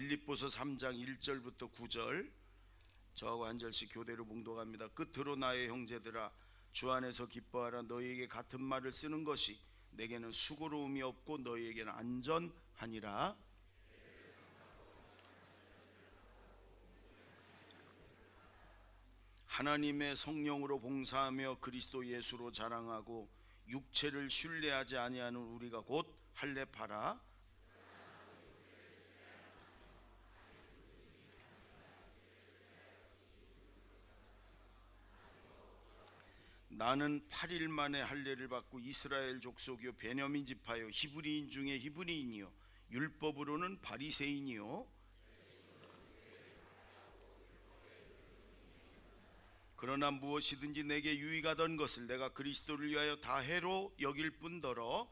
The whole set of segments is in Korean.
빌립보서 3장 1절부터 9절 저하고 한 절씩 교대로 봉독합니다. 끝으로 나의 형제들아 주 안에서 기뻐하라. 너희에게 같은 말을 쓰는 것이 내게는 수고로움이 없고 너희에게는 안전하니라. 하나님의 성령으로 봉사하며 그리스도 예수로 자랑하고 육체를 신뢰하지 아니하는 우리가 곧 할례파라. 나는 8일 만에 할례를 받고 이스라엘 족속이요 베냐민 지파요 히브리인 중에 히브리인이요 율법으로는 바리새인이요 그러나 무엇이든지 내게 유익하던 것을 내가 그리스도를 위하여 다 해로 여길 뿐더러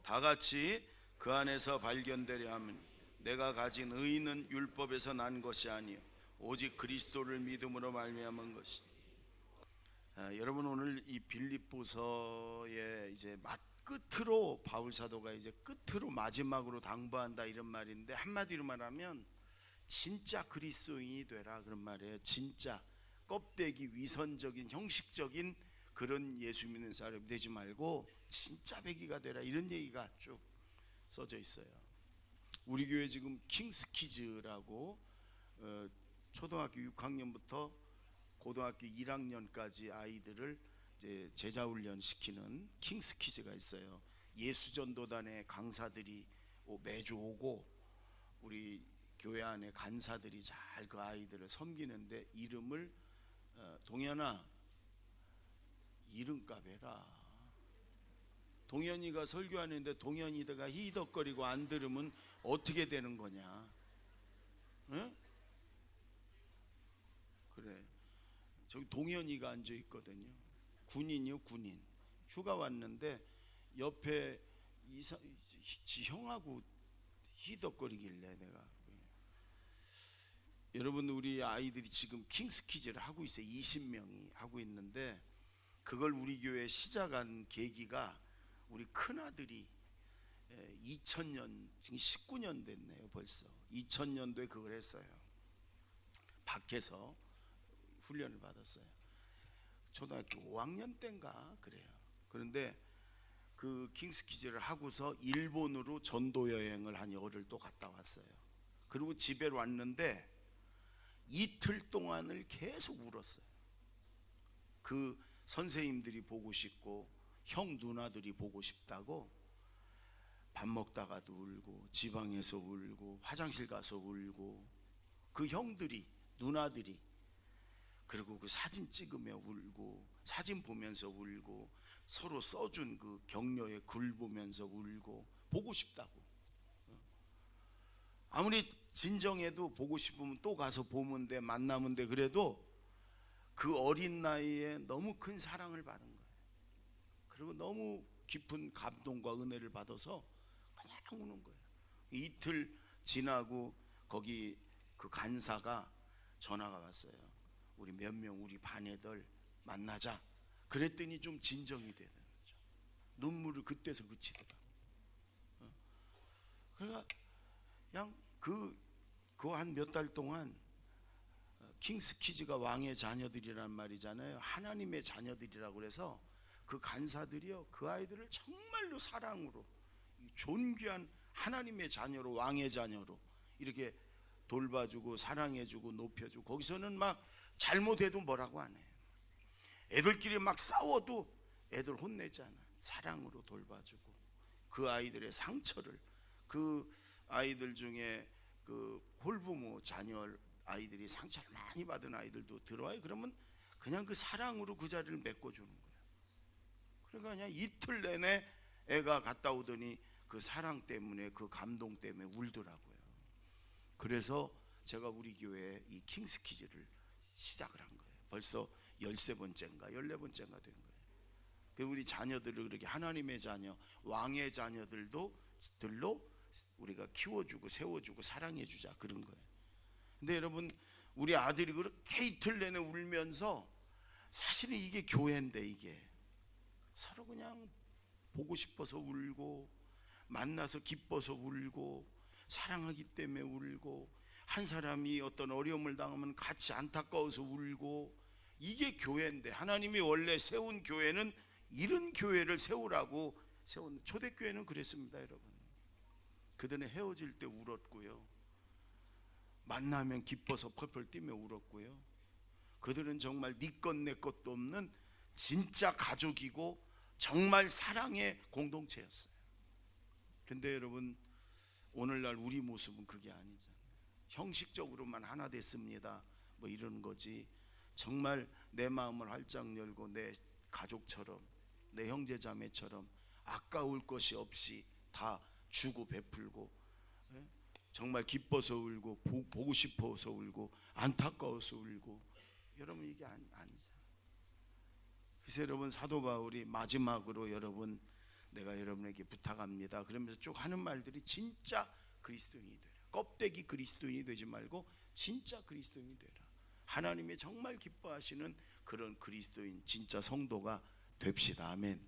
다 같이 그 안에서 발견되려 하면 내가 가진 의는 율법에서 난 것이 아니요 오직 그리스도를 믿음으로 말미암은 것이. 여러분 오늘 이 빌립보서의 이제 끝으로 바울 사도가 이제 끝으로 마지막으로 당부한다 이런 말인데 한마디로 말하면 진짜 그리스도인이 되라 그런 말이에요. 진짜 껍데기 위선적인 형식적인 그런 예수 믿는 사람이 되지 말고 진짜 배기가 되라 이런 얘기가 쭉 써져 있어요. 우리 교회 지금 킹스키즈라고 초등학교 6학년부터 고등학교 1학년까지 아이들을 이제 제자훈련 시키는 킹스키즈가 있어요. 예수전도단의 강사들이 매주 오고 우리 교회 안에 간사들이 잘 그 아이들을 섬기는데 이름을 동현아 이름값 해라. 동현이가 설교하는데 동현이가 히덕거리고 안 들으면 어떻게 되는 거냐? 응? 그래. 저기 동현이가 앉아 있거든요. 군인이요, 군인. 휴가 왔는데 옆에 형하고 히덕거리길래 내가. 여러분 우리 아이들이 지금 킹스키즈를 하고 있어요. 20명이 하고 있는데 그걸 우리 교회 시작한 계기가 우리 큰아들이 2000년 지금 19년 됐네요. 벌써 2000년도에 그걸 했어요. 밖에서 훈련을 받았어요. 초등학교 5학년 때인가 그래요. 그런데 그 킹스키즈를 하고서 일본으로 전도 여행을 한 열흘 또 갔다 왔어요. 그리고 집에 왔는데 이틀 동안을 계속 울었어요. 그 선생님들이 보고 싶고 형 누나들이 보고 싶다고 밥 먹다가도 울고 지방에서 울고 화장실 가서 울고 그 형들이 누나들이 그리고 그 사진 찍으며 울고 사진 보면서 울고 서로 써준 그 격려의 글 보면서 울고 보고 싶다고. 아무리 진정해도 보고 싶으면 또 가서 보면 돼 만나면 돼 그래도 그 어린 나이에 너무 큰 사랑을 받은 거예요. 그리고 너무 깊은 감동과 은혜를 받아서 그냥 우는 거예요. 이틀 지나고 거기 그 간사가 전화가 왔어요. 우리 몇 명 우리 반 애들 만나자. 그랬더니 좀 진정이 되는 거죠. 눈물을 그때서 그치더라고. 그러니까 그냥 그 한 몇 달 동안 킹스키즈가 왕의 자녀들이란 말이잖아요. 하나님의 자녀들이라고 그래서 그 간사들이요 그 아이들을 정말로 사랑으로 존귀한 하나님의 자녀로 왕의 자녀로 이렇게 돌봐주고 사랑해주고 높여주고 거기서는 막 잘못해도 뭐라고 안 해요. 애들끼리 막 싸워도 애들 혼내지 않아. 사랑으로 돌봐주고 그 아이들의 상처를 그 아이들 중에 그 홀부모 자녀 아이들이 상처를 많이 받은 아이들도 들어와요. 그러면 그냥 그 사랑으로 그 자리를 메꿔주는 거예요. 그러니까 그냥 이틀 내내 애가 갔다 오더니 그 사랑 때문에 그 감동 때문에 울더라고요. 그래서 제가 우리 교회에 이 킹스키즈를 시작을 한 거예요. 벌써 13번째인가 14번째인가 된 거예요. 우리 자녀들을 그렇게 하나님의 자녀 왕의 자녀들로 우리가 키워주고 세워주고 사랑해주자 그런 거예요. 근데 여러분 우리 아들이 그렇게 이틀 내내 울면서, 사실은 이게 교회인데, 이게 서로 그냥 보고 싶어서 울고, 만나서 기뻐서 울고, 사랑하기 때문에 울고, 한 사람이 어떤 어려움을 당하면 같이 안타까워서 울고, 이게 교회인데, 하나님이 원래 세운 교회는 이런 교회를 세우라고 세운, 초대교회는 그랬습니다. 여러분, 그들은 헤어질 때 울었고요, 만나면 기뻐서 펄펄 뛰며 울었고요, 그들은 정말 네 것 내 것도 없는 진짜 가족이고 정말 사랑의 공동체였어요. 근데 여러분, 오늘날 우리 모습은 그게 아니잖아요. 형식적으로만 하나 됐습니다 뭐 이러는 거지, 정말 내 마음을 활짝 열고 내 가족처럼, 내 형제자매처럼 아까울 것이 없이 다 주고 베풀고, 정말 기뻐서 울고, 보고 싶어서 울고, 안타까워서 울고, 여러분 이게 아니죠. 그래서 여러분, 사도 바울이 마지막으로, 여러분 내가 여러분에게 부탁합니다 그러면서 쭉 하는 말들이 진짜 그리스도인이 되라. 껍데기 그리스도인이 되지 말고 진짜 그리스도인이 되라. 하나님이 정말 기뻐하시는 그런 그리스도인, 진짜 성도가 됩시다. 아멘.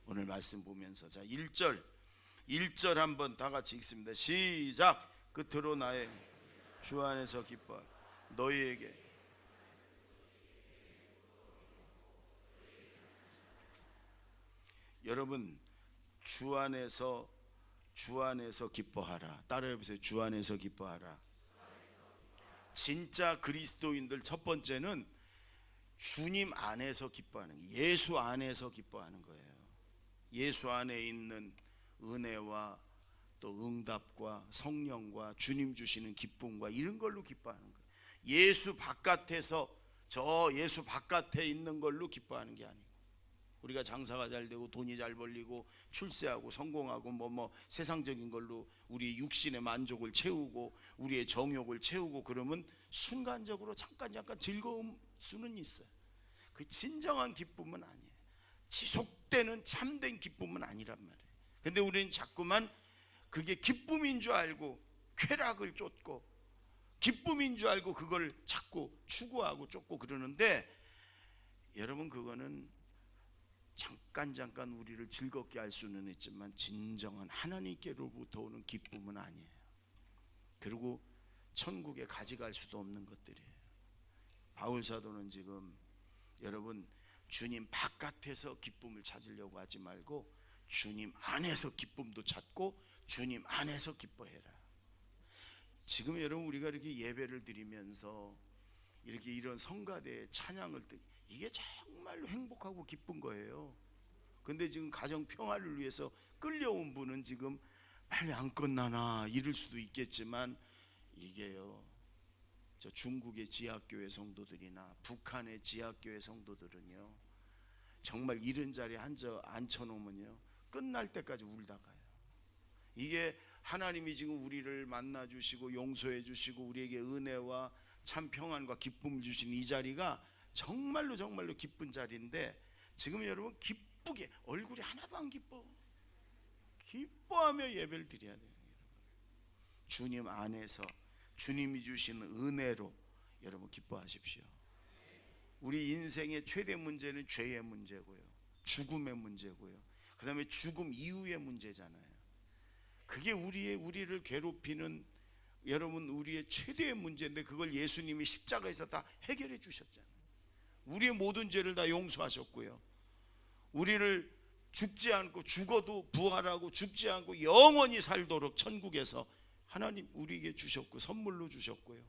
오늘 말씀 보면서, 자 1절 한번 다 같이 읽습니다. 시작. 끝으로 나의 주 안에서 기뻐 너희에게, 여러분 주 안에서 기뻐하라. 따라해보세요. 주 안에서 기뻐하라. 진짜 그리스도인들 첫 번째는 주님 안에서 기뻐하는 거예요. 예수 안에서 기뻐하는 거예요. 예수 안에 있는 은혜와 또 응답과 성령과 주님 주시는 기쁨과 이런 걸로 기뻐하는 거예요. 예수 바깥에서, 저 예수 바깥에 있는 걸로 기뻐하는 게 아니고, 우리가 장사가 잘 되고 돈이 잘 벌리고 출세하고 성공하고 뭐 세상적인 걸로 우리 육신의 만족을 채우고 우리의 정욕을 채우고 그러면 순간적으로 잠깐 즐거울 수는 있어요. 그 진정한 기쁨은 아니에요. 지속되는 참된 기쁨은 아니란 말이에요. 근데 우리는 자꾸만 그게 기쁨인 줄 알고 쾌락을 쫓고, 기쁨인 줄 알고 그걸 자꾸 추구하고 쫓고 그러는데, 여러분 그거는 잠깐 우리를 즐겁게 할 수는 있지만 진정한 하나님께로부터 오는 기쁨은 아니에요. 그리고 천국에 가져갈 수도 없는 것들이에요. 바울 사도는 지금, 여러분 주님 바깥에서 기쁨을 찾으려고 하지 말고 주님 안에서 기쁨도 찾고 주님 안에서 기뻐해라. 지금 여러분 우리가 이렇게 예배를 드리면서 이렇게 이런 성가대 찬양을 이게 정말로 행복하고 기쁜 거예요. 근데 지금 가정 평화를 위해서 끌려온 분은 지금 빨리 안 끝나나 이럴 수도 있겠지만, 이게요, 저 중국의 지하교회 성도들이나 북한의 지하교회 성도들은요, 정말 이런 자리에 앉혀놓으면요 끝날 때까지 울다가요. 이게 하나님이 지금 우리를 만나 주시고 용서해 주시고 우리에게 은혜와 참 평안과 기쁨을 주신 이 자리가 정말로 기쁜 자리인데, 지금 여러분 기쁘게, 얼굴이 하나도 안 기뻐하며 예배를 드려야 돼요. 주님 안에서 주님이 주신 은혜로 여러분 기뻐하십시오. 우리 인생의 최대 문제는 죄의 문제고요, 죽음의 문제고요, 그 다음에 죽음 이후의 문제잖아요. 그게 우리를 괴롭히는, 여러분 우리의 최대의 문제인데, 그걸 예수님이 십자가에서 다 해결해 주셨잖아요. 우리의 모든 죄를 다 용서하셨고요, 우리를 죽지 않고, 죽어도 부활하고 죽지 않고 영원히 살도록 천국에서 하나님 우리에게 주셨고 선물로 주셨고요,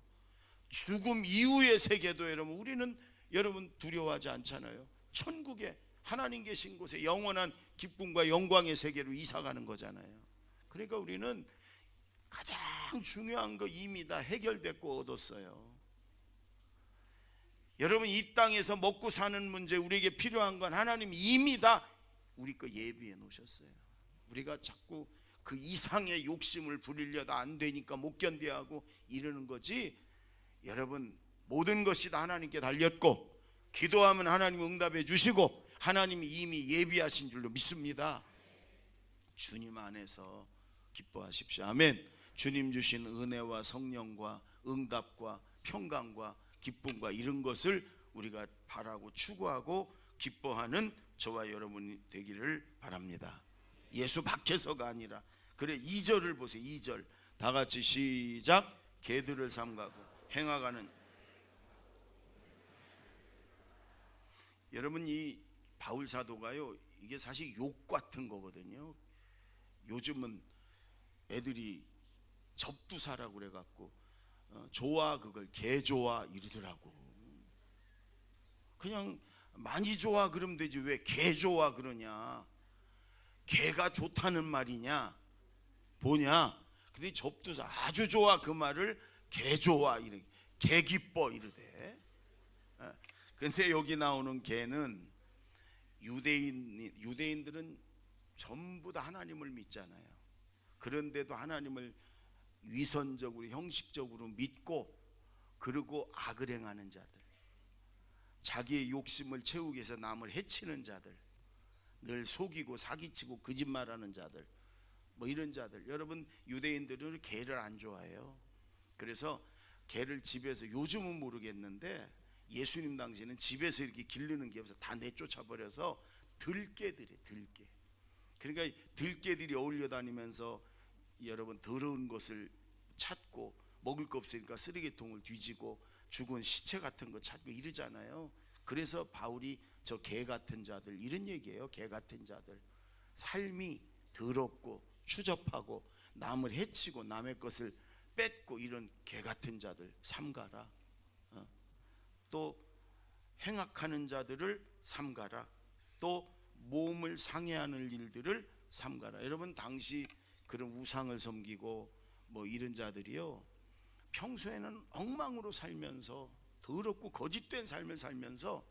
죽음 이후의 세계도 우리는 여러분 두려워하지 않잖아요. 천국에 하나님 계신 곳에 영원한 기쁨과 영광의 세계로 이사가는 거잖아요. 그러니까 우리는 가장 중요한 거 이미 다 해결됐고 얻었어요. 여러분 이 땅에서 먹고 사는 문제, 우리에게 필요한 건 하나님이 이미 다 우리 거 예비해 놓으셨어요. 우리가 자꾸 그 이상의 욕심을 부리려다 안 되니까 못 견뎌하고 이러는 거지, 여러분 모든 것이 다 하나님께 달렸고, 기도하면 하나님 응답해 주시고 하나님이 이미 예비하신 줄로 믿습니다. 주님 안에서 기뻐하십시오. 아멘. 주님 주신 은혜와 성령과 응답과 평강과 기쁨과 이런 것을 우리가 바라고 추구하고 기뻐하는 저와 여러분이 되기를 바랍니다. 예수 밖에서가 아니라. 그래, 2절을 보세요. 2절 다 같이 시작. 개들을 삼가고 행하가는. 여러분, 이 바울 사도가요, 이게 사실 욕 같은 거거든요. 요즘은 애들이 접두사라고 그래갖고 좋아, 그걸 개 좋아 이러더라고. 그냥 많이 좋아 그러면 되지 왜 개 좋아 그러냐. 개가 좋다는 말이냐 뭐냐. 근데 접두사 아주 좋아 그 말을 개 좋아 이래, 개 기뻐 이러대. 근데 여기 나오는 개는 유대인들은 전부 다 하나님을 믿잖아요. 그런데도 하나님을 위선적으로 형식적으로 믿고 그리고 악을 행하는 자들, 자기의 욕심을 채우기 위해서 남을 해치는 자들, 늘 속이고 사기치고 거짓말하는 자들, 뭐 이런 자들. 여러분, 유대인들은 개를 안 좋아해요. 그래서 개를 집에서, 요즘은 모르겠는데 예수님 당시에는 집에서 이렇게 기르는 게 없어 다 내쫓아 버려서 들개들이, 들개. 그러니까 들개들이 어울려 다니면서 여러분 더러운 것을 찾고 먹을 거 없으니까 쓰레기통을 뒤지고 죽은 시체 같은 거 찾고 이러잖아요. 그래서 바울이 저 개 같은 자들 이런 얘기예요. 개 같은 자들, 삶이 더럽고 추접하고 남을 해치고 남의 것을 뺏고 이런 개 같은 자들 삼가라. 또 행악하는 자들을 삼가라. 또 몸을 상해하는 일들을 삼가라. 여러분, 당시 그런 우상을 섬기고 뭐 이런 자들이요, 평소에는 엉망으로 살면서 더럽고 거짓된 삶을 살면서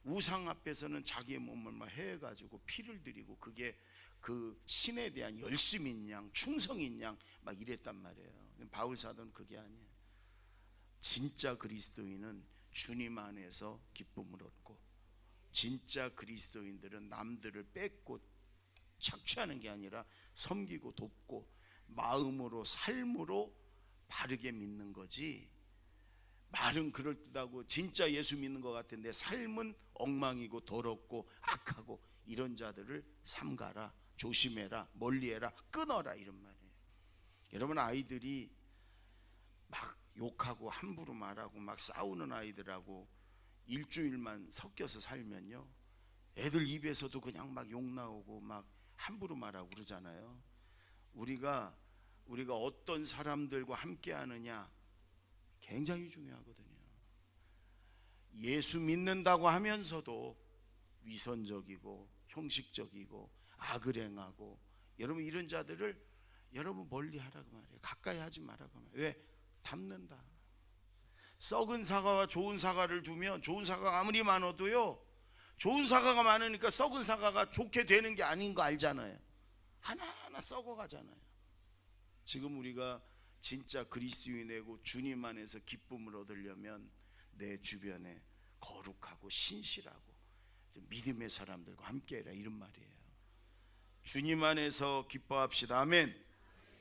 우상 앞에서는 자기의 몸을 막 해가지고 피를 들이고 그게 그 신에 대한 열심인 양, 충성인 양 막 이랬단 말이에요. 바울 사도는 그게 아니에요. 진짜 그리스도인은 주님 안에서 기쁨을 얻고, 진짜 그리스도인들은 남들을 뺏고 착취하는 게 아니라 섬기고 돕고 마음으로 삶으로 바르게 믿는 거지. 말은 그럴듯하고 진짜 예수 믿는 것 같은데 삶은 엉망이고 더럽고 악하고 이런 자들을 삼가라, 조심해라, 멀리해라, 끊어라 이런 말이에요. 여러분, 아이들이 막 욕하고 함부로 말하고 막 싸우는 아이들하고 일주일만 섞여서 살면요, 애들 입에서도 그냥 막 욕 나오고 막 함부로 말하고 그러잖아요. 우리가 어떤 사람들과 함께 하느냐 굉장히 중요하거든요. 예수 믿는다고 하면서도 위선적이고 형식적이고 악을 행하고, 여러분 이런 자들을 여러분 멀리 하라고 말해요. 가까이 하지 말라고 말해요. 왜? 담는다. 썩은 사과와 좋은 사과를 두면 좋은 사과가 아무리 많아도요, 좋은 사과가 많으니까 썩은 사과가 좋게 되는 게 아닌 거 알잖아요. 하나하나 썩어가잖아요. 지금 우리가 진짜 그리스도인이고 주님 안에서 기쁨을 얻으려면 내 주변에 거룩하고 신실하고 믿음의 사람들과 함께해라 이런 말이에요. 주님 안에서 기뻐합시다. 아멘.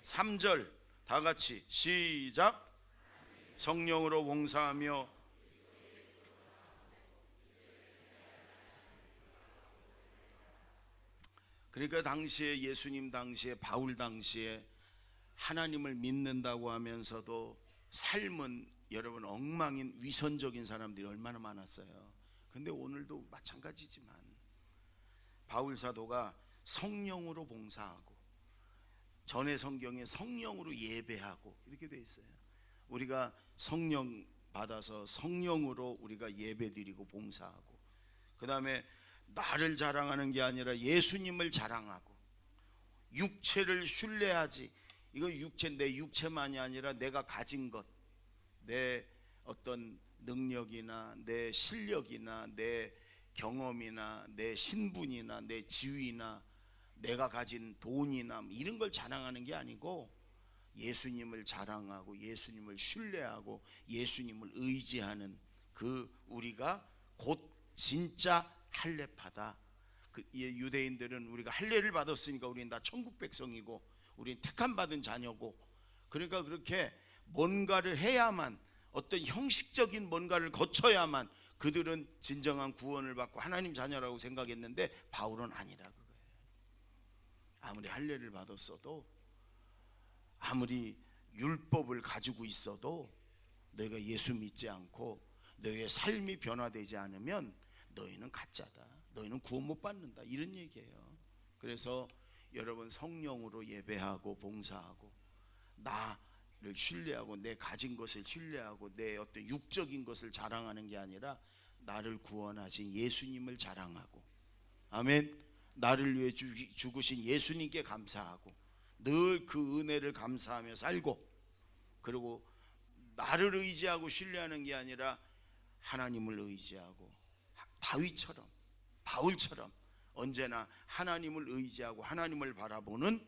3절 다 같이 시작. 성령으로 봉사하며. 그러니까 당시에 예수님 당시에 바울 당시에 하나님을 믿는다고 하면서도 삶은 여러분 엉망인 위선적인 사람들이 얼마나 많았어요. 근데 오늘도 마찬가지지만 바울 사도가 성령으로 봉사하고, 전에 성경에 성령으로 예배하고 이렇게 돼 있어요. 우리가 성령 받아서 성령으로 우리가 예배드리고 봉사하고, 그 다음에 나를 자랑하는 게 아니라 예수님을 자랑하고, 육체를 신뢰하지. 이건 내 육체만이 아니라 내가 가진 것, 내 어떤 능력이나 내 실력이나 내 경험이나 내 신분이나 내 지위나 내가 가진 돈이나 이런 걸 자랑하는 게 아니고 예수님을 자랑하고 예수님을 신뢰하고 예수님을 의지하는 그 우리가 곧 진짜 할례파다. 그 유대인들은 우리가 할례를 받았으니까 우리는 다 천국 백성이고 우리는 택함 받은 자녀고, 그러니까 그렇게 뭔가를 해야만 어떤 형식적인 뭔가를 거쳐야만 그들은 진정한 구원을 받고 하나님 자녀라고 생각했는데 바울은 아니라 그거예요. 아무리 할례를 받았어도, 아무리 율법을 가지고 있어도 너희가 예수 믿지 않고 너희의 삶이 변화되지 않으면 너희는 가짜다, 너희는 구원 못 받는다, 이런 얘기예요. 그래서 여러분, 성령으로 예배하고 봉사하고 나를 신뢰하고 내 가진 것을 신뢰하고 내 어떤 육적인 것을 자랑하는 게 아니라 나를 구원하신 예수님을 자랑하고, 아멘, 나를 위해 죽으신 예수님께 감사하고 늘 그 은혜를 감사하며 살고, 그리고 나를 의지하고 신뢰하는 게 아니라 하나님을 의지하고 다윗처럼, 바울처럼 언제나 하나님을 의지하고 하나님을 바라보는,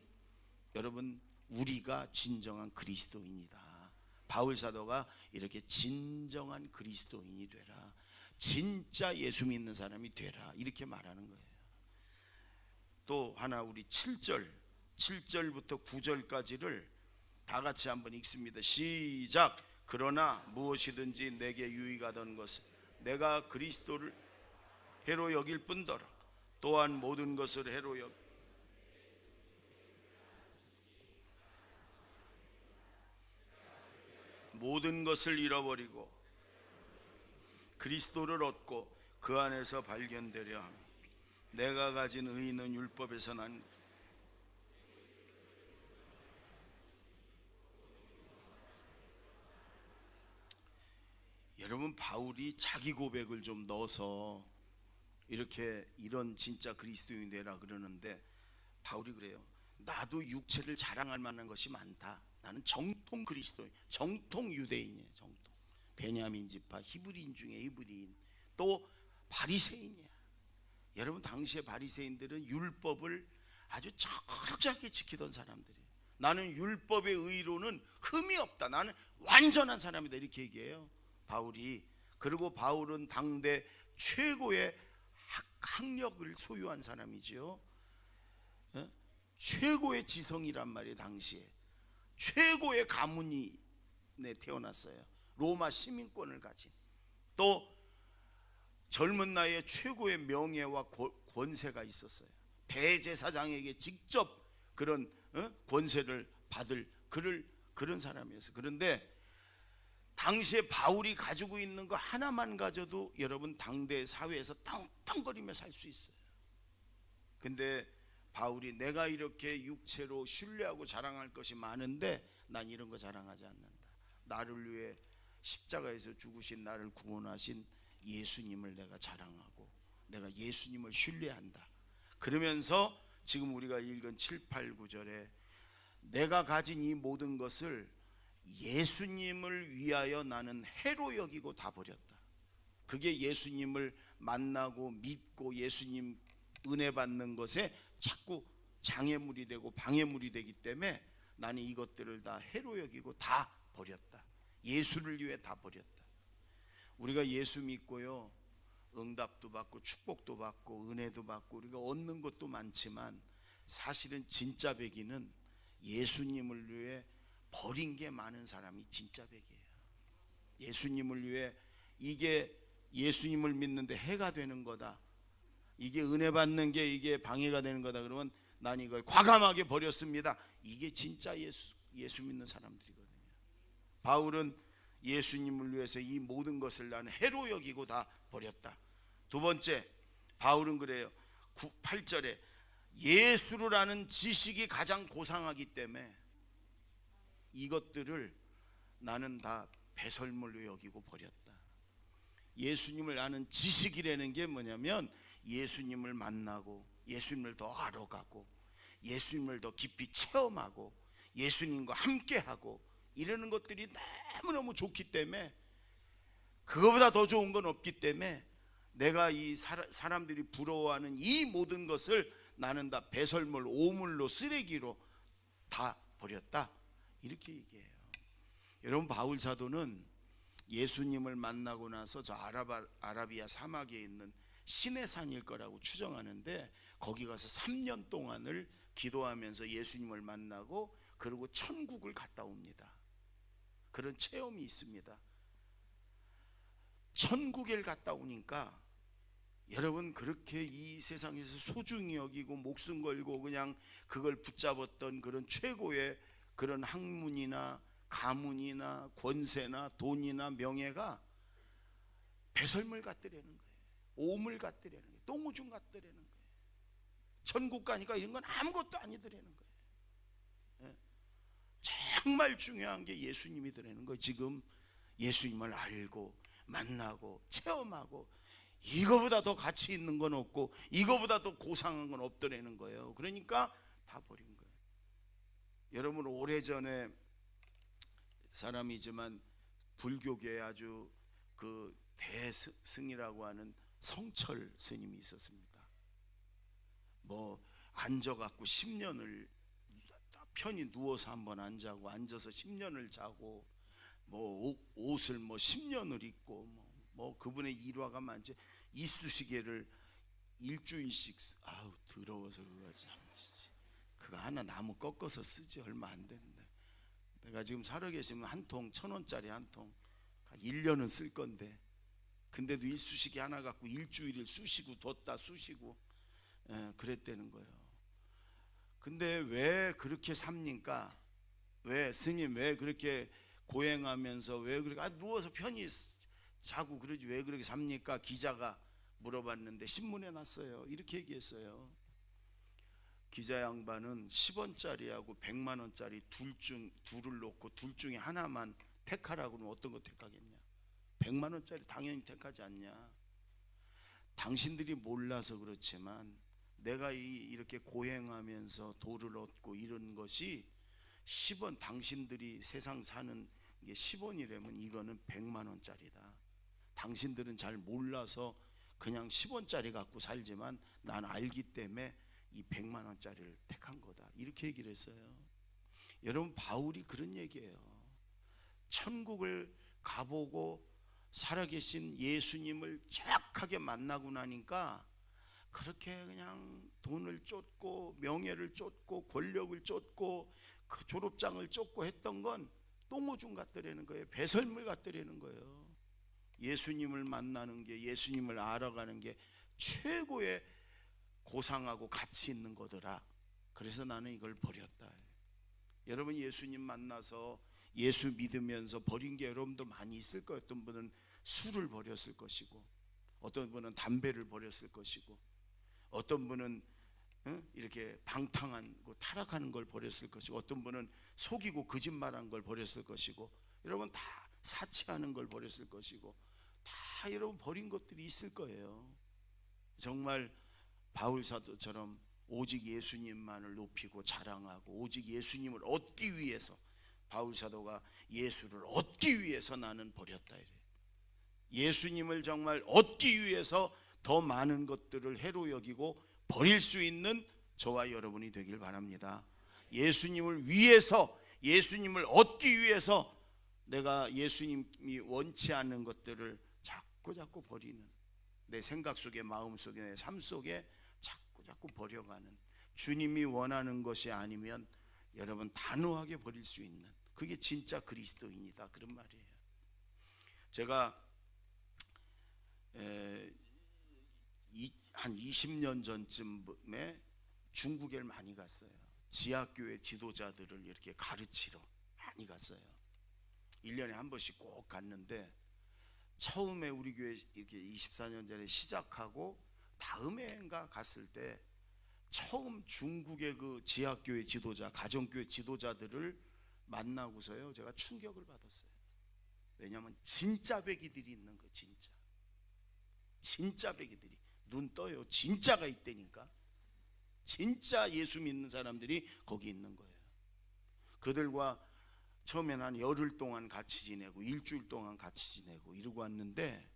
여러분, 우리가 진정한 그리스도인이다. 바울 사도가 이렇게 진정한 그리스도인이 되라, 진짜 예수 믿는 사람이 되라, 이렇게 말하는 거예요. 또 하나, 우리 7절부터 9절까지를 다 같이 한번 읽습니다. 시작. 그러나 무엇이든지 내게 유익하던 것을 내가 그리스도를 해로 여길 뿐더러 또한 모든 것을 해로 여기 모든 것을 잃어버리고 그리스도를 얻고 그 안에서 발견되려 함. 내가 가진 의는 율법에서 난 여러분, 바울이 자기 고백을 좀 넣어서 이렇게 이런 진짜 그리스도인이 되라 그러는데, 바울이 그래요. 나도 육체를 자랑할 만한 것이 많다. 나는 정통 그리스도인, 정통 유대인이에요. 정통 베냐민 지파, 히브리인 중에 히브리인, 또 바리새인이야. 여러분, 당시에 바리새인들은 율법을 아주 철저하게 지키던 사람들이에요. 나는 율법의 의로는 흠이 없다, 나는 완전한 사람이다, 이렇게 얘기해요, 바울이. 그리고 바울은 당대 최고의 학력을 소유한 사람이지요. 최고의 지성이란 말이에요. 당시에 최고의 가문에 태어났어요. 로마 시민권을 가진, 또 젊은 나이에 최고의 명예와 권세가 있었어요. 대제사장에게 직접 그런 권세를 받을 그런 사람이었어요. 그런데 당시에 바울이 가지고 있는 거 하나만 가져도 여러분, 당대 사회에서 떵떵거리며 살 수 있어요. 근데 바울이 내가 이렇게 육체로 신뢰하고 자랑할 것이 많은데 난 이런 거 자랑하지 않는다. 나를 위해 십자가에서 죽으신 나를 구원하신 예수님을 내가 자랑하고 내가 예수님을 신뢰한다. 그러면서 지금 우리가 읽은 7, 8, 9절에 내가 가진 이 모든 것을 예수님을 위하여 나는 해로 여기고 다 버렸다. 그게 예수님을 만나고 믿고 예수님 은혜 받는 것에 자꾸 장애물이 되고 방해물이 되기 때문에 나는 이것들을 다 해로 여기고 다 버렸다. 예수를 위해 다 버렸다. 우리가 예수 믿고요, 응답도 받고 축복도 받고 은혜도 받고 우리가 얻는 것도 많지만, 사실은 진짜 백인은 예수님을 위해 버린 게 많은 사람이 진짜 백이에요. 예수님을 위해, 이게 예수님을 믿는데 해가 되는 거다, 이게 은혜 받는 게 이게 방해가 되는 거다, 그러면 난 이걸 과감하게 버렸습니다. 이게 진짜 예수 믿는 사람들이거든요. 바울은 예수님을 위해서 이 모든 것을 나는 해로 여기고 다 버렸다. 두 번째, 바울은 그래요. 8절에 예수를 아는 지식이 가장 고상하기 때문에 이것들을 나는 다 배설물로 여기고 버렸다. 예수님을 아는 지식이라는 게 뭐냐면 예수님을 만나고 예수님을 더 알아가고 예수님을 더 깊이 체험하고 예수님과 함께하고 이러는 것들이 너무너무 좋기 때문에, 그거보다 더 좋은 건 없기 때문에 내가 이 사람들이 부러워하는 이 모든 것을 나는 다 배설물, 오물로, 쓰레기로 다 버렸다, 이렇게 얘기해요. 여러분, 바울 사도는 예수님을 만나고 나서 저 아라비아 사막에 있는 신의 산일 거라고 추정하는데, 거기 가서 3년 동안을 기도하면서 예수님을 만나고 그리고 천국을 갔다 옵니다. 그런 체험이 있습니다. 천국에 갔다 오니까 여러분, 그렇게 이 세상에서 소중히 여기고 목숨 걸고 그냥 그걸 붙잡았던 그런 최고의 그런 학문이나 가문이나 권세나 돈이나 명예가 배설물 같더라는 거예요. 오물 같더라는 거예요. 똥오줌 같더라는 거예요. 천국 가니까 이런 건 아무것도 아니더라는 거예요. 정말 중요한 게 예수님이더라는 거예요. 지금 예수님을 알고 만나고 체험하고 이거보다 더 가치 있는 건 없고 이거보다 더 고상한 건 없더라는 거예요. 그러니까 다 버린 거예요. 여러분, 오래전에 사람이지만 불교계에 아주 그 대승이라고 하는 성철 스님이 있었습니다. 뭐 앉아갖고 10년을 편히 누워서 한번 앉아고 앉아서 10년을 자고 뭐 옷을 뭐 10년을 입고 뭐 그분의 일화가 많지. 이쑤시개를 일주일씩, 아우 더러워서 그거 참, 그거 하나 나무 꺾어서 쓰지 얼마 안 되는데, 내가 지금 살아계시면 한 통 1,000원짜리 한 통 1년은 쓸 건데, 근데도 일쑤시개 하나 갖고 일주일을 쑤시고 뒀다 쑤시고 그랬다는 거예요. 근데 왜 그렇게 삽니까? 왜 스님 왜 그렇게 고행하면서 왜 그렇게 누워서 편히 자고 그러지 왜 그렇게 삽니까? 기자가 물어봤는데 신문에 났어요. 이렇게 얘기했어요. 기자 양반은 10원짜리하고 100만 원짜리 둘을 놓고 둘 중에 하나만 택하라고 하면 어떤 거 택하겠냐? 100만 원짜리 당연히 택하지 않냐? 당신들이 몰라서 그렇지만 내가 이렇게 고행하면서 도를 얻고 이런 것이 10원, 당신들이 세상 사는 게 10원이라면 이거는 100만 원짜리다. 당신들은 잘 몰라서 그냥 10원짜리 갖고 살지만 난 알기 때문에 이 100만 원짜리를 택한 거다. 이렇게 얘기를 했어요. 여러분, 바울이 그런 얘기예요. 천국을 가보고 살아계신 예수님을 정확하게 만나고 나니까 그렇게 그냥 돈을 쫓고 명예를 쫓고 권력을 쫓고 그 졸업장을 쫓고 했던 건 똥오줌 같더라는 거예요. 배설물 같더라는 거예요. 예수님을 만나는 게, 예수님을 알아가는 게 최고의 고상하고 가치 있는 거더라. 그래서 나는 이걸 버렸다. 여러분, 예수님 만나서 예수 믿으면서 버린 게 여러분도 많이 있을 거예요. 어떤 분은 술을 버렸을 것이고, 어떤 분은 담배를 버렸을 것이고, 어떤 분은 이렇게 방탕한 거 타락하는 걸 버렸을 것이고, 어떤 분은 속이고 거짓말한 걸 버렸을 것이고, 여러분 다 사치하는 걸 버렸을 것이고, 다 여러분 버린 것들이 있을 거예요. 정말 바울 사도처럼 오직 예수님만을 높이고 자랑하고 오직 예수님을 얻기 위해서, 바울 사도가 예수를 얻기 위해서 나는 버렸다 이래. 예수님을 정말 얻기 위해서 더 많은 것들을 해로 여기고 버릴 수 있는 저와 여러분이 되길 바랍니다. 예수님을 위해서, 예수님을 얻기 위해서 내가 예수님이 원치 않는 것들을 자꾸 버리는, 내 생각 속에, 마음 속에, 내 삶 속에 자꾸 버려가는, 주님이 원하는 것이 아니면 여러분 단호하게 버릴 수 있는, 그게 진짜 그리스도인이다, 그런 말이에요. 제가 한 20년 전쯤에 중국에 많이 갔어요. 지하교회 지도자들을 이렇게 가르치러 많이 갔어요. 1년에 한 번씩 꼭 갔는데, 처음에 우리 교회 이렇게 24년 전에 시작하고 다음해인가 갔을 때 처음 중국의 그 지하교회 지도자, 가정교회 지도자들을 만나고서요, 제가 충격을 받았어요. 왜냐하면 진짜 배기들이 있는 거, 진짜 배기들이 눈 떠요. 진짜가 있다니까. 진짜 예수 믿는 사람들이 거기 있는 거예요. 그들과 처음에는 한 열흘 동안 같이 지내고 일주일 동안 같이 지내고 이러고 왔는데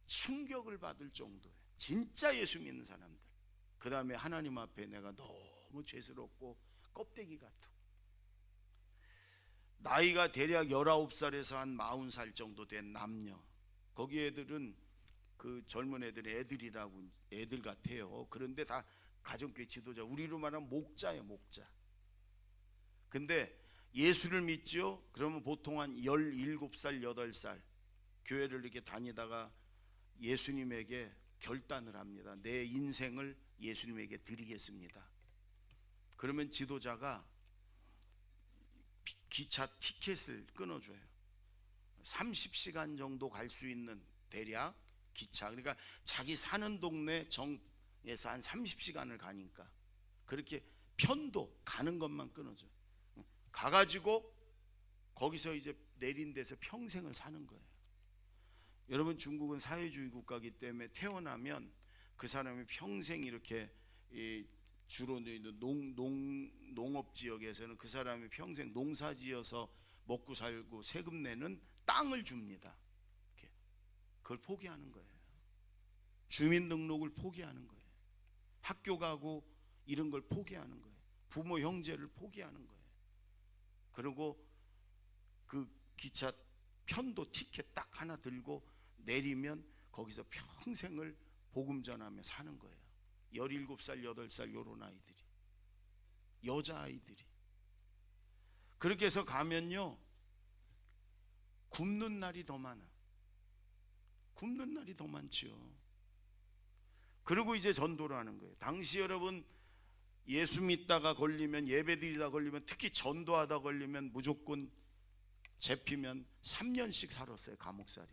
충격을 받을 정도의 진짜 예수 믿는 사람들. 그 다음에 하나님 앞에 내가 너무 죄스럽고 껍데기 같고, 나이가 대략 19살에서 한 40살 정도 된 남녀, 거기 애들은 그 젊은 애들이라고 애들 같아요. 그런데 다 가정교회 지도자, 우리로 말하면 목자예요, 목자. 근데 예수를 믿죠? 그러면 보통 한 17살, 8살 교회를 이렇게 다니다가 예수님에게 결단을 합니다. 내 인생을 예수님에게 드리겠습니다. 그러면 지도자가 기차 티켓을 끊어줘요. 30시간 정도 갈 수 있는 대략 기차, 그러니까 자기 사는 동네 정에서 한 30시간을 가니까 그렇게 편도 가는 것만 끊어줘요. 가가지고 거기서 이제 내린 데서 평생을 사는 거예요. 여러분, 중국은 사회주의 국가이기 때문에 태어나면 그 사람이 평생 이렇게 주로 농업 지역에서는 그 사람이 평생 농사지어서 먹고 살고 세금 내는 땅을 줍니다. 그걸 포기하는 거예요. 주민등록을 포기하는 거예요. 학교 가고 이런 걸 포기하는 거예요. 부모 형제를 포기하는 거예요. 그리고 그 기차 편도 티켓 딱 하나 들고 내리면 거기서 평생을 복음 전하며 사는 거예요. 17살, 8살 요런 아이들이, 여자아이들이. 그렇게 해서 가면요, 굶는 날이 더 많아. 굶는 날이 더 많지요. 그리고 이제 전도를 하는 거예요. 당시 여러분, 예수 믿다가 걸리면, 예배드리다 걸리면, 특히 전도하다 걸리면 무조건 잡히면 3년씩 살았어요. 감옥살이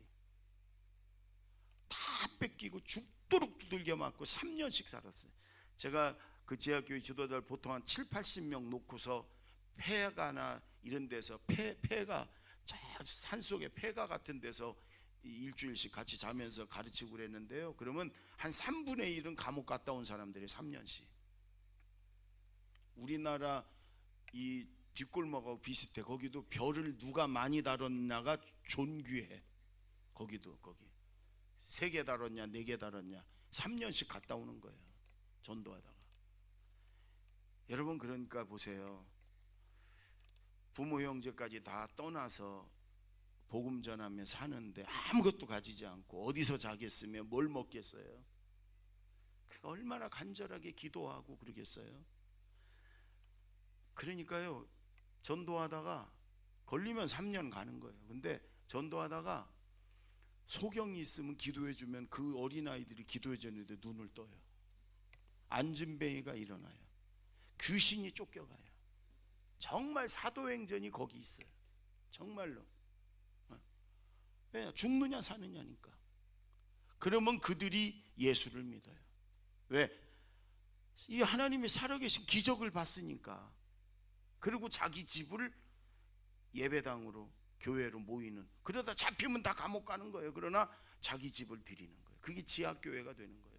다 뺏기고 죽도록 두들겨 맞고 3년씩 살았어요. 제가 그 제약교회 지도자를 보통 한 7, 80명 놓고서 폐가나 이런 데서 폐가 저 산속에 폐가 같은 데서 일주일씩 같이 자면서 가르치고 그랬는데요. 그러면 한 3분의 1은 감옥 갔다 온 사람들이 3년씩. 우리나라 이 뒷골목하고 비슷해. 거기도 별을 누가 많이 다뤘냐가 존귀해. 거기도 거기 3개 다뤘냐 4개 다뤘냐 3년씩 갔다 오는 거예요. 전도하다가. 여러분, 그러니까 보세요. 부모 형제까지 다 떠나서 복음 전하며 사는데 아무것도 가지지 않고 어디서 자겠으며 뭘 먹겠어요? 그가 얼마나 간절하게 기도하고 그러겠어요? 그러니까요, 전도하다가 걸리면 3년 가는 거예요. 근데 전도하다가 소경이 있으면 기도해주면 그 어린아이들이 기도해주는데 눈을 떠요. 안진뱅이가 일어나요. 귀신이 쫓겨가요. 정말 사도행전이 거기 있어요. 정말로. 왜? 죽느냐 사느냐니까. 그러면 그들이 예수를 믿어요. 왜? 이 하나님이 살아계신 기적을 봤으니까. 그리고 자기 집을 예배당으로, 교회로 모이는. 그러다 잡히면 다 감옥 가는 거예요. 그러나 자기 집을 드리는 거예요. 그게 지하교회가 되는 거예요.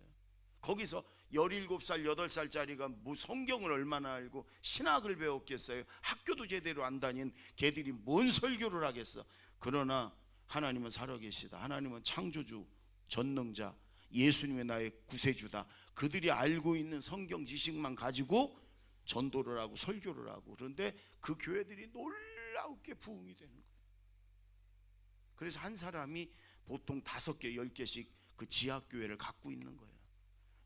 거기서 17살, 8살짜리가 뭐 성경을 얼마나 알고 신학을 배웠겠어요? 학교도 제대로 안 다닌 걔들이 뭔 설교를 하겠어? 그러나 하나님은 살아계시다. 하나님은 창조주, 전능자, 예수님의 나의 구세주다. 그들이 알고 있는 성경 지식만 가지고 전도를 하고 설교를 하고, 그런데 그 교회들이 놀랍게 부흥이 되는 거예요. 그래서 한 사람이 보통 5개, 10개씩 그 지하교회를 갖고 있는 거예요.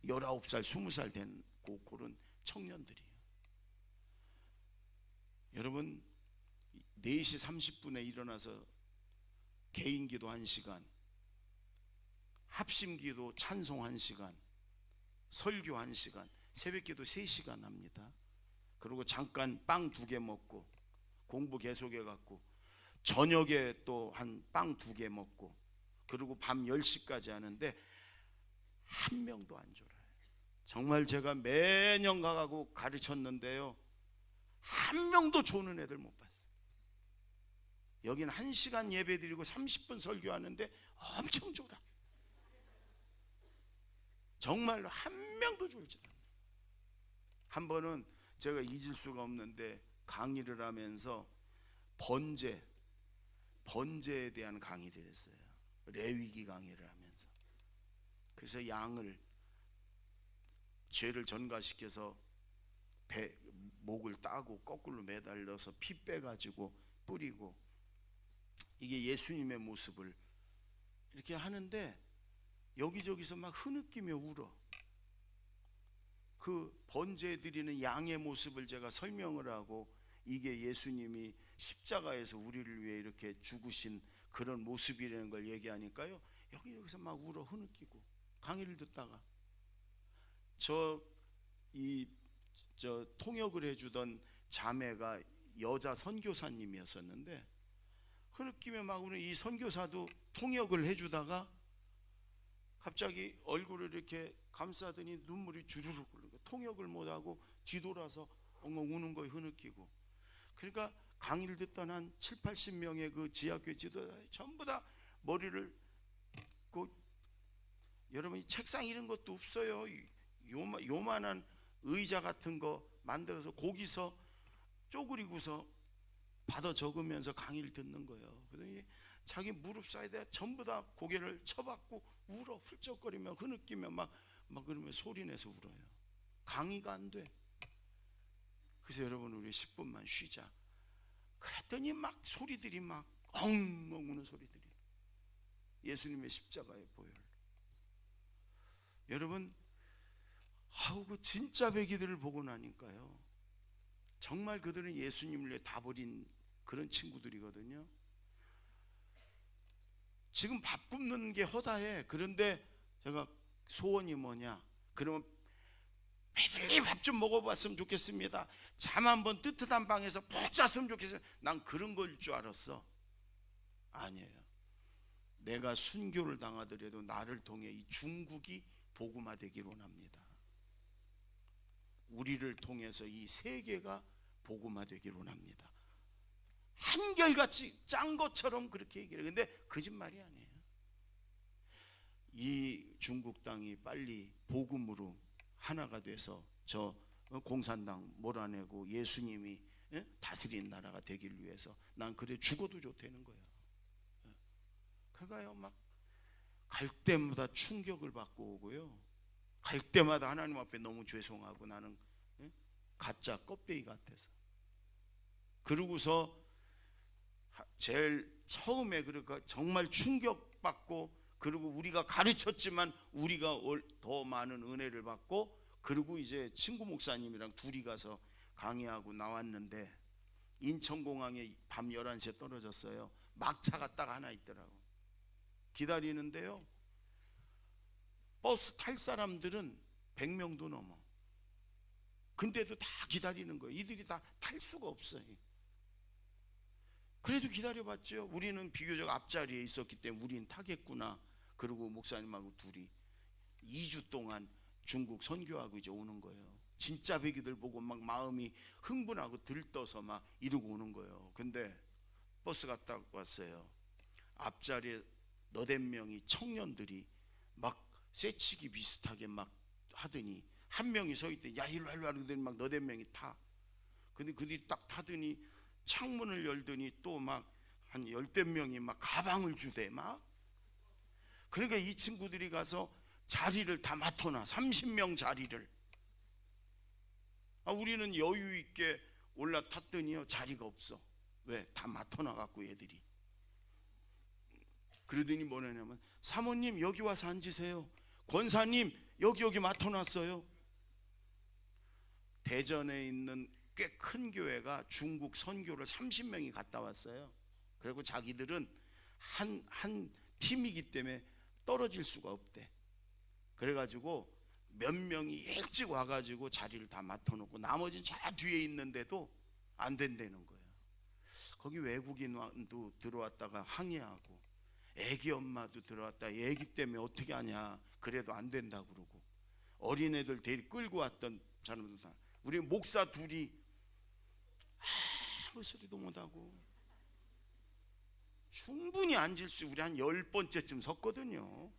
19살, 20살 된 그런 청년들이에요. 여러분, 4시 30분에 일어나서 개인기도 1시간, 합심기도 찬송 1시간, 설교 1시간, 새벽기도 3시간 합니다. 그리고 잠깐 빵 2개 먹고 공부 계속해 갖고 저녁에 또 한 빵 2개 먹고, 그리고 밤 10시까지 하는데 한 명도 안 졸아요. 정말 제가 매년 가고 가르쳤는데요, 한 명도 조는 애들 못 봤어요. 여기는 1시간 예배 드리고 30분 설교하는데 엄청 졸아. 정말로 한 명도 졸지 않아요. 한 번은 제가 잊을 수가 없는데 강의를 하면서 번제에 대한 강의를 했어요. 레위기 강의를 하면서. 그래서 양을, 죄를 전가시켜서 목을 따고 거꾸로 매달려서 피 빼가지고 뿌리고, 이게 예수님의 모습을 이렇게 하는데 여기저기서 막 흐느끼며 울어. 그 번제 드리는 양의 모습을 제가 설명을 하고, 이게 예수님이 십자가에서 우리를 위해 이렇게 죽으신 그런 모습이라는 걸 얘기하니까요, 여기서 막 울어 흐느끼고 강의를 듣다가 저 통역을 해주던 자매가 여자 선교사님이었었는데 흐느끼며 막 우는 이 선교사도 통역을 해주다가 갑자기 얼굴을 이렇게 감싸더니 눈물이 주르륵 흐르는 거예요. 통역을 못하고 뒤돌아서 엉엉 우는 거에 흐느끼고. 그러니까 강의를 듣던 한 7, 80명의 그 지하교회 지도자 전부 다 머리를 여러분, 이 책상 이런 것도 없어요. 요만한 의자 같은 거 만들어서 거기서 쪼그리고서 받아 적으면서 강의를 듣는 거예요. 그러더니 자기 무릎 사이에 전부 다 고개를 쳐박고 울어 훌쩍거리며 흐느끼며 막 그러면 소리내서 울어요. 강의가 안 돼. 그래서 여러분, 우리 10분만 쉬자 그랬더니 막 소리들이 막 엉엉 우는 소리들이 예수님의 십자가의 보혈. 여러분, 그 진짜 배기들을 보고 나니까요, 정말 그들은 예수님을 위해 다 버린 그런 친구들이거든요. 지금 밥 굶는 게 허다해. 그런데 제가 소원이 뭐냐 그러면 배불리 밥 좀 먹어봤으면 좋겠습니다. 잠 한번 뜨뜻한 방에서 푹 잤으면 좋겠어요. 난 그런 걸 줄 알았어. 아니에요. 내가 순교를 당하더라도 나를 통해 이 중국이 복음화되기를 원합니다. 우리를 통해서 이 세계가 복음화되기를 원합니다. 한결같이 짠 것처럼 그렇게 얘기해요. 근데 거짓말이 아니에요. 이 중국 땅이 빨리 복음으로 하나가 돼서 저 공산당 몰아내고 예수님이 다스린 나라가 되길 위해서 난 그래 죽어도 좋다는 거예요. 그러니까요, 막 갈 때마다 충격을 받고 오고요, 갈 때마다 하나님 앞에 너무 죄송하고 나는 가짜 껍데기 같아서. 그러고서 제일 처음에 그러니까 정말 충격받고, 그리고 우리가 가르쳤지만 우리가 더 많은 은혜를 받고, 그리고 이제 친구 목사님이랑 둘이 가서 강의하고 나왔는데 인천공항에 밤 11시에 떨어졌어요. 막차가 딱 하나 있더라고. 기다리는데요, 버스 탈 사람들은 100명도 넘어. 근데도 다 기다리는 거예요. 이들이 다 탈 수가 없어요. 그래도 기다려봤죠. 우리는 비교적 앞자리에 있었기 때문에 우린 타겠구나. 그리고 목사님하고 둘이 2주 동안 중국 선교하고 이제 오는 거예요. 진짜 배기들 보고 막 마음이 흥분하고 들떠서 막 이러고 오는 거예요. 근데 버스가 딱 왔어요. 앞자리에 너댓 명이 청년들이 막 쇠치기 비슷하게 막 하더니 한 명이 서 있더니 야 일로 와 그러더니 막 너댓 명이 타. 근데 그들이 딱 타더니 창문을 열더니 또 막 한 10대 명이 막 가방을 주대 막. 그러니까 이 친구들이 가서 자리를 다 맡아놔. 30명 자리를. 우리는 여유 있게 올라탔더니요, 자리가 없어. 왜? 다 맡아놔 갖고 얘들이. 그러더니 뭐냐면, 사모님 여기 와서 앉으세요. 권사님 여기 맡아놨어요. 대전에 있는 꽤 큰 교회가 중국 선교를 30명이 갔다 왔어요. 그리고 자기들은 한 팀이기 때문에 떨어질 수가 없대. 그래가지고 몇 명이 일찍 와가지고 자리를 다 맡아놓고 나머지는 저 뒤에 있는데도 안 된다는 거예요. 거기 외국인도 들어왔다가 항의하고, 애기 엄마도 들어왔다 애기 때문에 어떻게 하냐, 그래도 안 된다 그러고, 어린애들 데리 끌고 왔던 사람들 다. 우리 목사 둘이 아무 소리도 못하고 충분히 앉을 수, 우리 한 10번째쯤 섰거든요.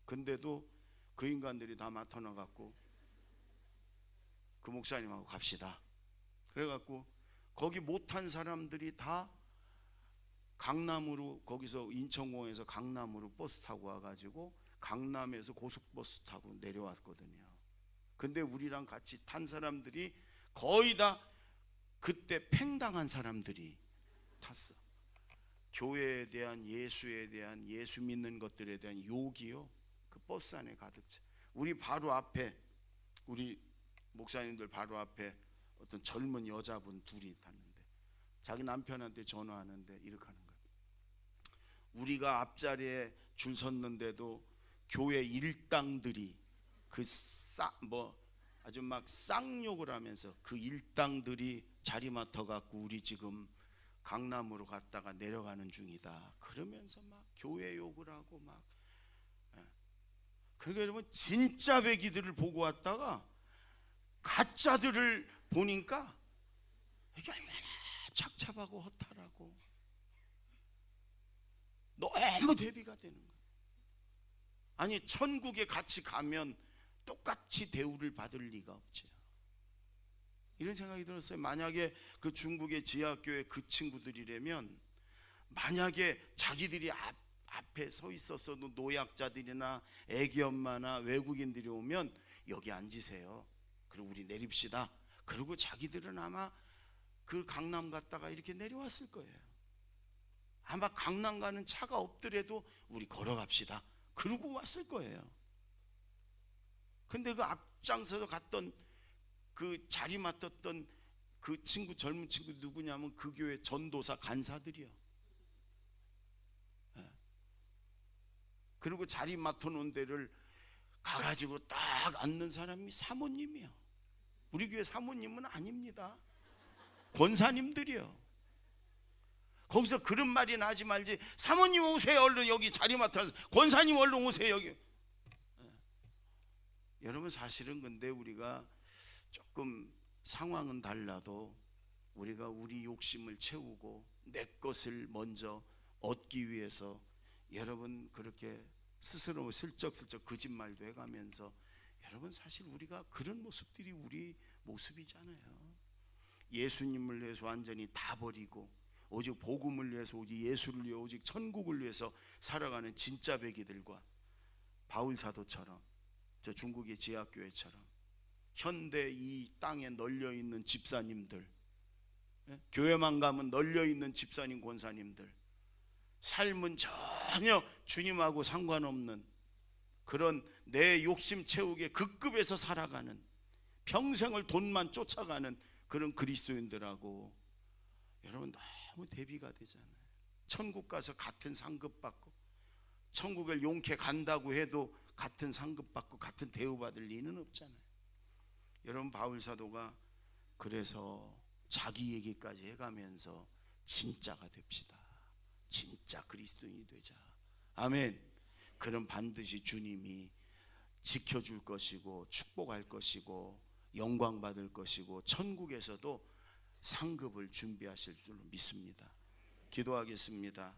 근데도 그 인간들이 다 맡아놔 갖고 그 목사님하고 갑시다. 그래갖고 거기 못한 사람들이 다 강남으로, 거기서 인천공항에서 강남으로 버스 타고 와가지고 강남에서 고속버스 타고 내려왔거든요. 근데 우리랑 같이 탄 사람들이 거의 다 그때 팽당한 사람들이 탔어. 교회에 대한, 예수에 대한, 예수 믿는 것들에 대한 욕이요, 그 버스 안에 가득 차. 우리 바로 앞에, 우리 목사님들 바로 앞에 어떤 젊은 여자분 둘이 탔는데 자기 남편한테 전화하는데 이렇게 하는 거예요. 우리가 앞자리에 줄 섰는데도 교회 일당들이 아주 막 쌍욕을 하면서 그 일당들이 자리 맡아 갖고 우리 지금 강남으로 갔다가 내려가는 중이다 그러면서 막 교회 욕을 하고 막. 그러니까 여러분, 진짜 배기들을 보고 왔다가 가짜들을 보니까 이게 얼마나 착잡하고 허탈하고 너무 대비가 되는 거예요. 아니, 천국에 같이 가면 똑같이 대우를 받을 리가 없죠. 이런 생각이 들었어요. 만약에 그 중국의 지하교회 그 친구들이라면, 만약에 자기들이 앞에 서 있었어도 노약자들이나 애기 엄마나 외국인들이 오면 여기 앉으세요, 그리고 우리 내립시다, 그리고 자기들은 아마 그 강남 갔다가 이렇게 내려왔을 거예요. 아마 강남 가는 차가 없더라도 우리 걸어갑시다, 그러고 왔을 거예요. 근데 그 앞장서서 갔던 그 자리 맡았던 그 친구, 젊은 친구 누구냐면 그 교회 전도사 간사들이요. 그리고 자리 맡아놓은 데를 가가지고 딱 앉는 사람이 사모님이요. 우리 교회 사모님은 아닙니다. 권사님들이요. 거기서 그런 말이나 하지 말지, 사모님 오세요, 얼른 여기 자리 맡아서, 권사님 얼른 오세요 여기. 여러분, 사실은 근데 우리가 조금 상황은 달라도 우리가 우리 욕심을 채우고 내 것을 먼저 얻기 위해서 여러분 그렇게 스스로 슬쩍슬쩍 거짓말도 해가면서, 여러분 사실 우리가 그런 모습들이 우리 모습이잖아요. 예수님을 위해서 완전히 다 버리고 오직 복음을 위해서, 오직 예수를 위해, 오직 천국을 위해서 살아가는 진짜 배기들과 바울 사도처럼, 저 중국의 지하교회처럼, 현대 이 땅에 널려있는 집사님들, 교회만 가면 널려있는 집사님 권사님들, 삶은 전혀 주님하고 상관없는 그런 내 욕심 채우기에 급급해서 살아가는, 평생을 돈만 쫓아가는 그런 그리스도인들하고 여러분 너무 대비가 되잖아요. 천국 가서 같은 상급 받고, 천국을 용케 간다고 해도 같은 상급 받고 같은 대우받을 리는 없잖아요. 여러분, 바울 사도가 그래서 자기 얘기까지 해가면서 진짜가 됩시다, 진짜 그리스도인이 되자. 아멘. 그럼 반드시 주님이 지켜줄 것이고 축복할 것이고 영광 받을 것이고 천국에서도 상급을 준비하실 줄로 믿습니다. 기도하겠습니다.